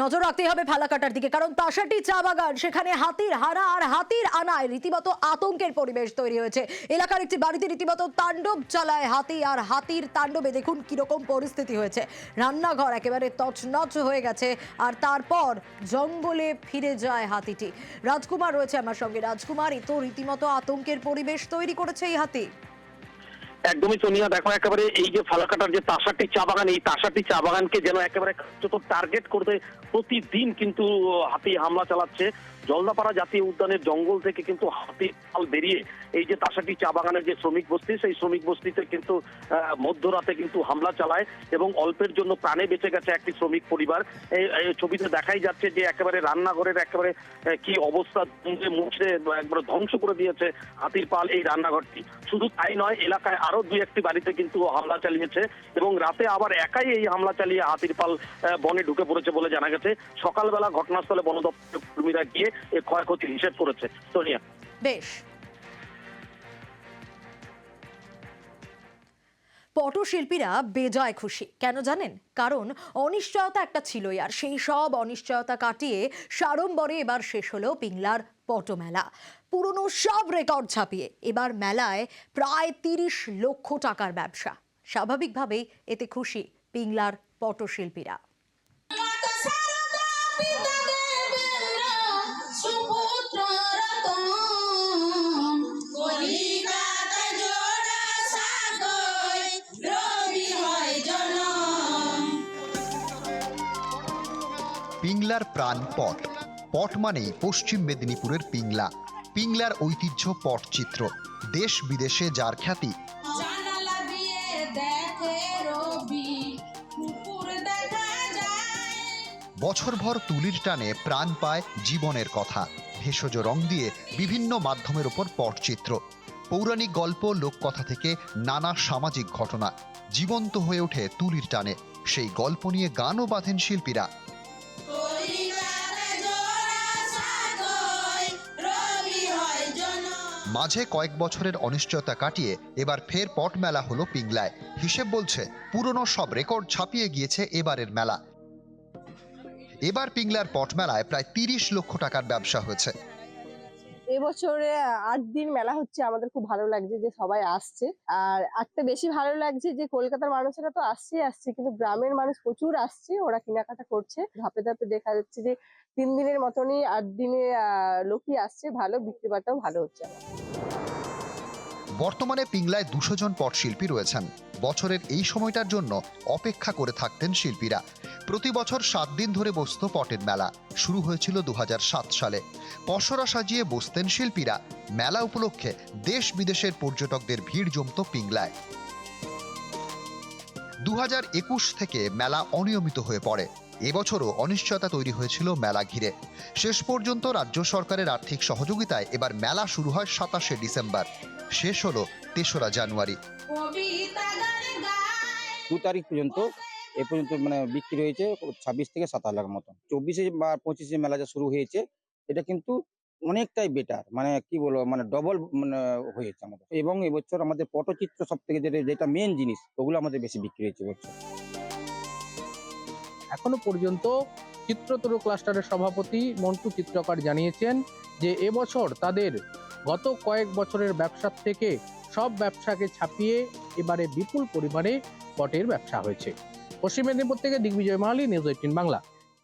নজর রাখতে হবে ফালাকাটার দিকে, কারণ তাসাটি চা বাগান, সেখানে হাতির হানা আর হাতির আনায় রীতিমতো আতঙ্কের পরিবেশ তৈরি হয়েছে। এলাকার একটি বাড়িতে রীতিমতো তাণ্ডব চালায় হাতি, আর হাতির তাণ্ডবে দেখুন কিরকম পরিস্থিতি হয়েছে। রান্নাঘর একেবারে তছনছ হয়ে গেছে, আর তারপর জঙ্গলে ফিরে যায় হাতিটি। রাজকুমার রয়েছে আমার সঙ্গে। রাজকুমার, এ তো রীতিমতো আতঙ্কের পরিবেশ তৈরি করেছে এই হাতি। একদমই সোনিয়া, দেখো একেবারে এই যে ফালাকাটার যে তাসাটি চা বাগান, এই তাসাটি চা বাগানকে যেন একেবারে টার্গেট করতে প্রতিদিন কিন্তু হাতি হামলা চালাচ্ছে। জলদাপাড়া জাতীয় উদ্যানের জঙ্গল থেকে কিন্তু হাতির পাল বেরিয়ে এই যে তাসাটি চা বাগানের যে শ্রমিক বস্তি, সেই শ্রমিক বস্তিতে কিন্তু মধ্যরাতে কিন্তু হামলা চালায় এবং অল্পের জন্য প্রাণে বেঁচে গেছে একটি শ্রমিক পরিবার। এই ছবিতে দেখাই যাচ্ছে যে একেবারে রান্নাঘরের একেবারে কি অবস্থা, মুছে একবারে ধ্বংস করে দিয়েছে হাতির পাল এই রান্নাঘরটি। শুধু তাই নয়, এলাকায় আরো দুই একটি বাড়িতে কিন্তু হামলা চালিয়েছে এবং রাতে আবার একাই এই হামলা চালিয়ে হাতির পাল বনে ঢুকে পড়েছে বলে জানা গেছে। সকালবেলা ঘটনাস্থলে বন দপ্তরের কর্মীরা গিয়ে এই ক্ষয়ক্ষতি হিসেব করেছে। সোনিয়া, বেশ। পটশিল্পীরা বেজায় খুশি, কেন জানেন? কারণ অনিশ্চয়তা একটা ছিলই, আর সেই সব অনিশ্চয়তা কাটিয়ে সাড়ম্বরে এবার শেষ হলো পিংলার পটমেলা। পুরনো সব রেকর্ড ছাপিয়ে এবার মেলায় প্রায় ৩০ লক্ষ টাকার ব্যবসা। স্বাভাবিকভাবেই এতে খুশি পিংলার পটশিল্পীরা। পিংলার প্রাণ পট। পট মানেই পশ্চিম মেদিনীপুরের পিংলা। পিংলার ঐতিহ্য পটচিত্র, দেশ বিদেশে যার খ্যাতি। বছরভর তুলির টানে প্রাণ পায় জীবনের কথা। ভেষজ রং দিয়ে বিভিন্ন মাধ্যমের ওপর পটচিত্র, পৌরাণিক গল্প, লোককথা থেকে নানা সামাজিক ঘটনা জীবন্ত হয়ে ওঠে তুলির টানে। সেই গল্প নিয়ে গানও বাঁধেন শিল্পীরা। মাঝে কয়েক বছরের অনিশ্চয়তা কাটিয়ে এবার ফের পট মেলা হলো পিংলায়। হিসেব বলছে পুরনো সব রেকর্ড ছাপিয়ে গিয়েছে এবারের মেলা। এবার পিংলার পট মেলায় প্রায় ৩০ লক্ষ টাকার ব্যবসা হয়েছে। এবছরে ৮ দিন মেলা হচ্ছে, আমাদের খুব ভালো লাগছে যে সবাই আসছে। আর একটা বেশি ভালো লাগছে যে কলকাতার মানুষেরা তো আসছে, কিন্তু গ্রামের মানুষ প্রচুর আসছে, ওরা কেনাকাটা করছে। ধাপে ধাপে দেখা যাচ্ছে যে ৩ দিনের মতনই ৮ দিনে লোকই আসছে, ভালো বিক্রি বাটাও ভালো হচ্ছে। বর্তমানে পিংলায় ২০০ জন পটশিল্পী রয়েছেন। বছরের এই সময়টার জন্য অপেক্ষা করে থাকতেন শিল্পীরা। প্রতি বছর ৭ দিন ধরে বসত পটের মেলা। শুরু হয়েছিল ২০০৭ সালে। পসরা সাজিয়ে বসতেন শিল্পীরা। মেলা উপলক্ষে দেশ বিদেশের পর্যটকদের ভিড় জমত পিংলায়। ২০২১ থেকে মেলা অনিয়মিত হয়ে পড়ে। এবছরও অনিশ্চয়তা তৈরি হয়েছিল মেলা ঘিরে। শেষ পর্যন্ত রাজ্য সরকারের আর্থিক সহযোগিতায় এবার মেলা শুরু হয় ২৭শে ডিসেম্বর, শেষ হলো ৩রা জানুয়ারি। ২ তারিখ পর্যন্ত এ পর্যন্ত মানে বিক্রি হয়েছে ২৬ থেকে ২৭ লাখ মতো। ২৪ বা ২৫ মেলা যা শুরু হয়েছে, এটা কিন্তু অনেকটাই বেটার, মানে কি বলবো, মানে ডবল মানে হয়েছে আমাদের। এবং এবছর আমাদের পটচিত্র সব থেকে যেটা মেন জিনিস, ওগুলো আমাদের বেশি বিক্রি হয়েছে এবছর। এখনো পর্যন্ত চিত্রতরু ক্লাস্টারের সভাপতি মন্টু চিত্রকর জানিয়েছেন যে এবছর তাদের গত কয়েক বছরের ব্যবসার থেকে সব ব্যবসাকে ছাপিয়ে এবারে বিপুল পরিমাণে পটের ব্যবসা হয়েছে। পশ্চিম মেদিনীপুর থেকে দিগ্বিজয় মাহালি, নিউজ 18 বাংলা।